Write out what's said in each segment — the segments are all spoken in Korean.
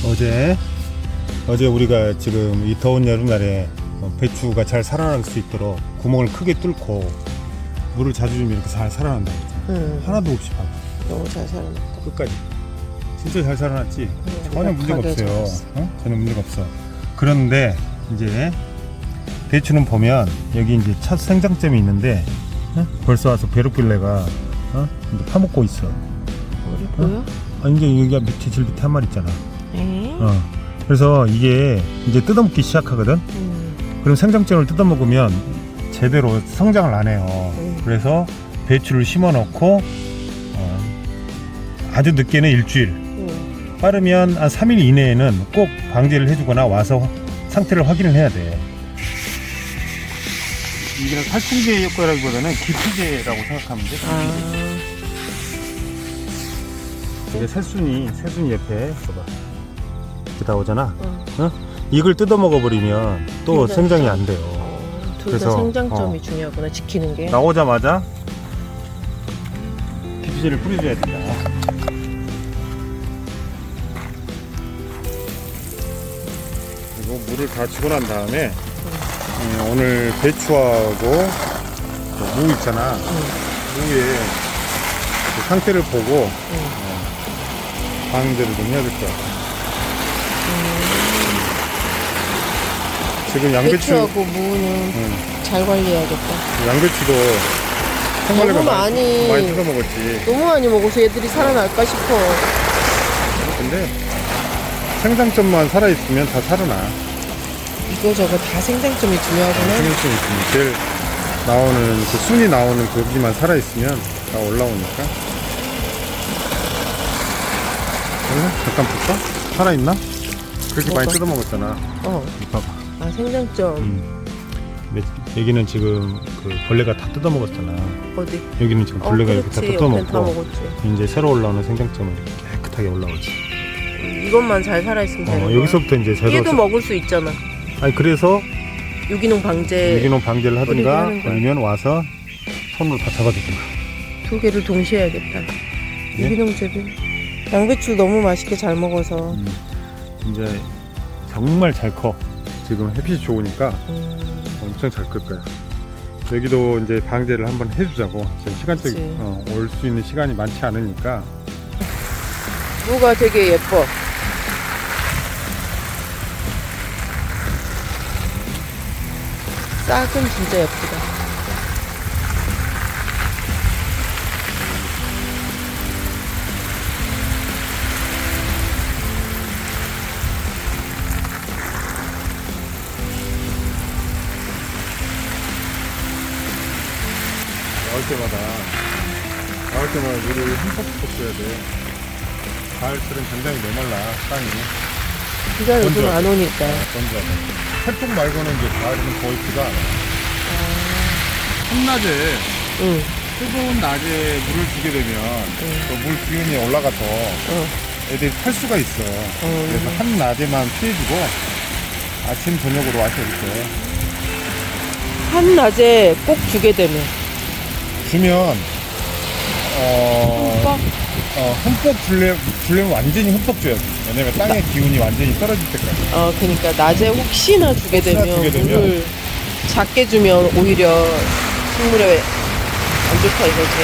어제 우리가 지금 이 더운 여름날에 배추가 잘 살아날 수 있도록 구멍을 크게 뚫고 물을 자주 주면 이렇게 잘 살아난다 그랬잖아. 하나도 없이 봐봐. 너무 잘 살아났다. 끝까지 진짜 잘 살아났지. 전혀 문제가 완벽하게 없어요. 잘했어. 전혀 문제가 없어. 그런데 이제 배추는 보면 여기 이제 첫 생장점이 있는데 벌써 와서 베르필레가 이제 파먹고 있어. 머리 보여? 이제 여기가 밑에 제일 밑에 한 마리 있잖아. 에? 그래서 이게 이제 뜯어먹기 시작하거든. 그럼 생장점을 뜯어먹으면 제대로 성장을 안 해요. 그래서 배추를 심어 놓고 아주 늦게는 일주일, 빠르면 한 3일 이내에는 꼭 방제를 해주거나 와서 상태를 확인을 해야 돼. 이게 살충제 효과라기보다는 기피제라고 생각하면 돼. 이게 새순이 옆에 봐봐. 이렇게 나오잖아. 이걸 뜯어 먹어버리면 또 생장이 안 돼요. 둘 다 생장점이 중요하구나, 지키는 게. 나오자마자 기피제를 뿌려줘야 된다. 그리고 물을 다 주고 난 다음에 오늘 배추하고 무 있잖아. 무의 그 상태를 보고 방제를 좀 해야 될 것 같아. 지금 양배추 배추하고 무는 잘 관리해야겠다. 양배추도 너무 콩벌레가 많이 뜯어 먹었지. 너무 많이 먹어서 얘들이 살아날까 싶어. 근데 생장점만 살아있으면 다 살아나. 이거저거 다 생장점이 중요하구나. 생장점이 있으면 제일 나오는 그 순이 나오는 거기만 살아있으면 다 올라오니까. 잠깐 볼까? 살아있나? 그렇게 많이 뭐가? 뜯어 먹었잖아. 봐봐. 아, 생장점. 여기는 지금 그 벌레가 다 뜯어 먹었잖아. 어디? 여기는 지금 벌레가 이렇게 다 뜯어 옆엔 다 먹고 먹었지. 이제 새로 올라오는 생장점은 깨끗하게 올라오지. 이것만 잘 살아있으면 되는 거야. 여기서부터 이제 얘도 먹을 수 있잖아. 아니 그래서 유기농 방제. 유기농 방제를 하든가 하는 거야. 아니면 와서 손으로 다 잡아주든가. 두 개를 동시에 해야겠다. 유기농 재배. 양배추 너무 맛있게 잘 먹어서. 이제 정말 잘 커. 지금 햇빛이 좋으니까 엄청 잘 클 거야. 여기도 이제 방제를 한번 해주자고. 지금 시간적 올 수 있는 시간이 많지 않으니까. 무가 되게 예뻐. 싹은 진짜 예쁘다. 나올 때마다 물을 흠뻑 줘야 돼. 가을철은 굉장히 메말라 땅이. 비가 요즘 안 오니까. 건조하다. 태풍 말고는 이제 가을에는 거의 비가 안 와. 한낮에 뜨거운 낮에 물을 주게 되면 또 물 기운이 올라가서 애들이 탈 수가 있어. 그래서 한낮에만 피해주고 아침 저녁으로 와서 이렇게 한낮에 꼭 주게 되면. 주면 흠뻑 주려면 완전히 흠뻑 줘야지. 왜냐면 땅의 기운이 완전히 떨어질 때까지. 그러니까 낮에 혹시나 주게 되면 물을 작게 주면 오히려 식물에 안 좋다 이거지.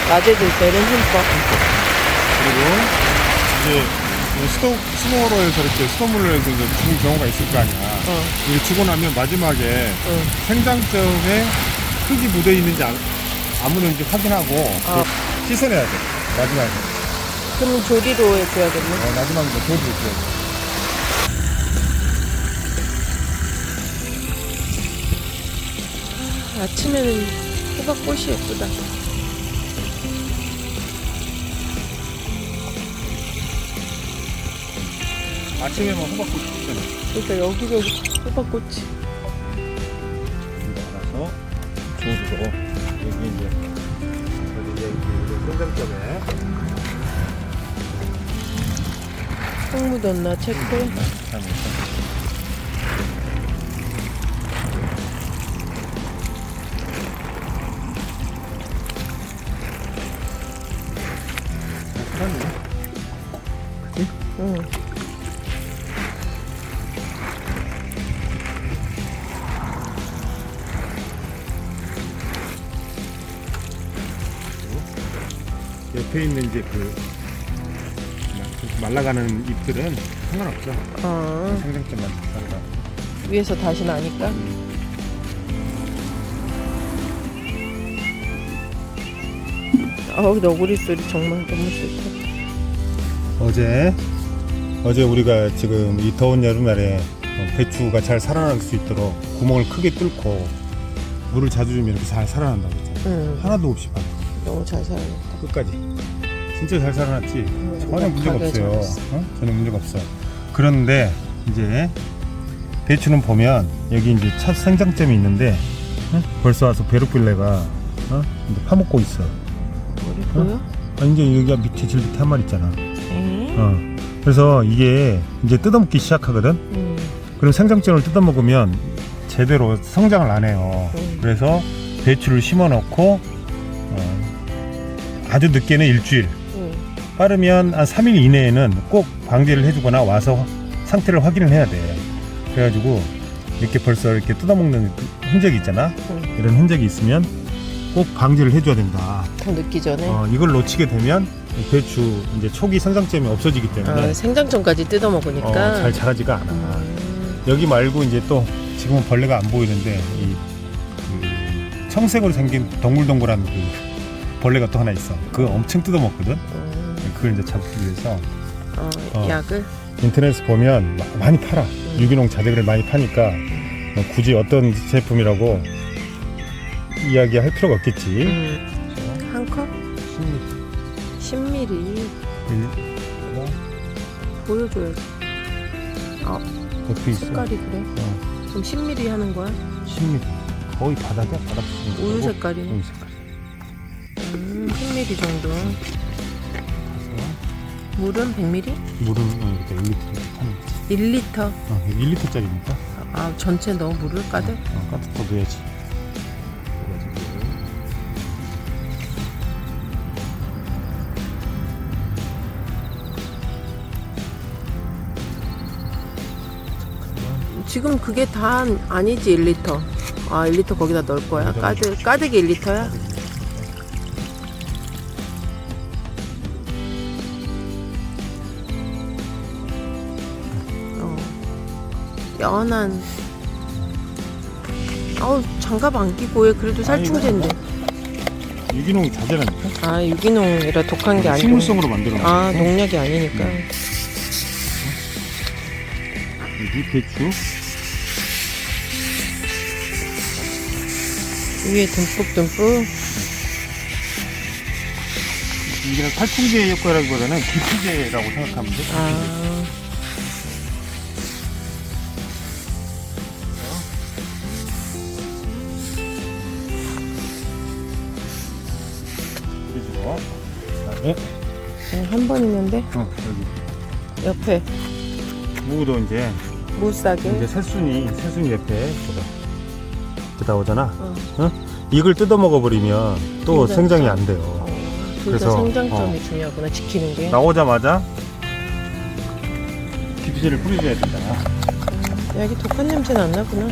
낮에 줄 때는 흠뻑. 그리고 이제 스노우로에서 이렇게 수돗물로 해서 주는 경우가 있을 거 아니야. 이게 주고 나면 마지막에 생장점에 흙이 묻어 있는지 안 묻는지 확인하고 씻어내야 돼. 마지막에. 그럼 조리로 해줘야겠네. 마지막에 조리를 줘야 돼. 아침에는 호박꽃이 예쁘다. 아침에만 호박꽃이 피잖아. 그러니까 여기저기 호박꽃이. 알아서 줘주고 여기 이제 생장점에 흙 묻었나 체크. 그치? 응. 옆에 있는 이제 그 말라가는 잎들은 상관없어. 생장점만 상관. 위에서 다시 나니까. 너구리 소리 정말 너무 좋다. 어제 우리가 지금 이 더운 여름날에 배추가 잘 살아날 수 있도록 구멍을 크게 뚫고 물을 자주 주면 이렇게 잘 살아난다고 했잖아. 하나도 없이 봐. 너무 잘 살아났다. 끝까지. 진짜 잘 살아났지. 전혀 문제가 없어요. 잘했어. 전혀 문제가 없어. 그런데 이제 배추는 보면 여기 이제 첫 생장점이 있는데 벌써 와서 베르필레가 이제 파먹고 있어. 머리 보여? 이제 여기가 밑에 질 밑에 한 마리 있잖아. 그래서 이게 이제 뜯어먹기 시작하거든. 그럼 생장점을 뜯어먹으면 제대로 성장을 안 해요. 그래서 배추를 심어놓고 아주 늦게는 일주일, 빠르면 한 3일 이내에는 꼭 방제를 해주거나 와서 상태를 확인을 해야 돼. 그래가지고 이렇게 벌써 이렇게 뜯어먹는 흔적이 있잖아. 이런 흔적이 있으면 꼭 방제를 해줘야 된다. 더 늦기 전에. 이걸 놓치게 되면 배추 이제 초기 생장점이 없어지기 때문에 생장점까지 뜯어 먹으니까 잘 자라지가 않아. 여기 말고 이제 또 지금은 벌레가 안 보이는데 그 청색으로 생긴 동글동글한 그 벌레가 또 하나 있어. 그거 엄청 뜯어 먹거든. 그걸 이제 잡기 위해서 약을 인터넷에 보면 많이 팔아. 유기농 자재를 많이 파니까 굳이 어떤 제품이라고 이야기할 필요가 없겠지. 한 컵? 10ml 보여줘야지. 옆에 있어. 색깔이 그래? 그럼 10ml 하는 거야? 10mm. 거의 바닥이야. 바닥 수준. 우유 색깔이네. 우유 색깔. 10ml 정도. 물은 100ml? 물은 이렇게 1리터 파는 거지. 1리터? 1리터짜리니까. 전체 넣어 물을 가득? 가득 더 넣어야지. 지금 그게 다 아니지 1리터. 1리터 거기다 넣을 거야. 가득이 1리터야? 연한. 장갑 안 끼고 왜 그래도 살충제인데. 유기농 자재라니까. 유기농이라 독한 게 아니고. 식물성으로 만들어. 농약이 아니니까. 여기 배추. 위에 듬뿍듬뿍. 이게 살충제 효과라기보다는 기피제라고 생각하면 돼. 그다음에 한 번 있는데 여기 옆에 무도 이제 무싸게. 새순이 옆에 이렇게 나오잖아. 이걸 뜯어 먹어버리면 또 생장이 안 돼요. 둘 다 생장점이 중요하구나. 지키는 게. 나오자마자 기피제를 뿌려줘야 된다. 여기 독한 냄새는 안 나구나.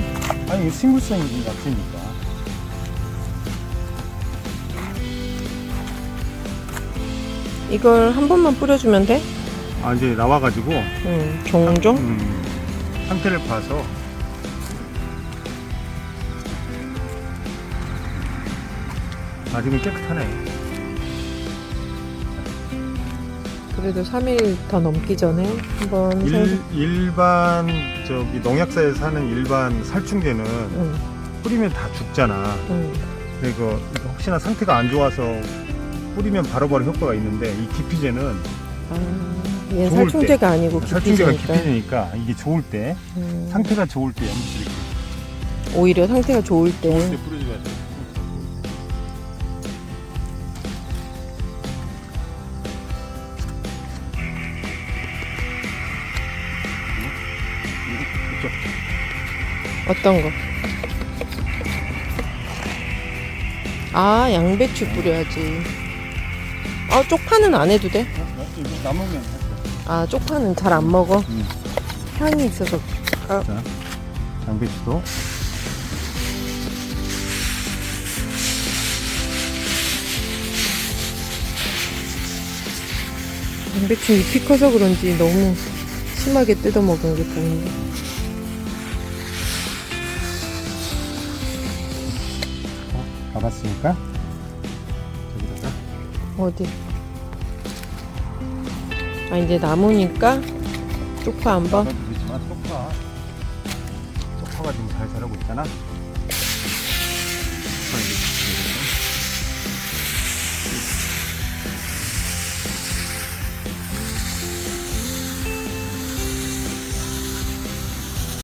아니 식물성이 약하니까. 이걸 한 번만 뿌려주면 돼? 이제 나와가지고 종종? 상태를 봐서 아직은 깨끗하네. 그래도 3일 더 넘기 전에 한번 일반 농약사에서 사는 일반 살충제는 뿌리면 다 죽잖아. 그리고 혹시나 상태가 안 좋아서 뿌리면 바로바로 효과가 있는데 이 기피제는 얘 살충제가 아니고 살충제가 기피제니까. 기피제니까 이게 좋을 때 상태가 좋을 때 염분을 오히려 상태가 좋을 때 뿌려줘야 돼. 어떤 거? 양배추 뿌려야지. 쪽파는 안 해도 돼? 이거 남으면 쪽파는 잘 안 먹어. 향이 있어서. 자, 양배추도. 양배추 잎이 커서 그런지 너무 심하게 뜯어먹은 게 보이는데. 받았으니까 여기다가 어디? 아, 이제 나무니까 쪽파 한 번? 그렇지만 쪽파가 지금 잘 자라고 있잖아.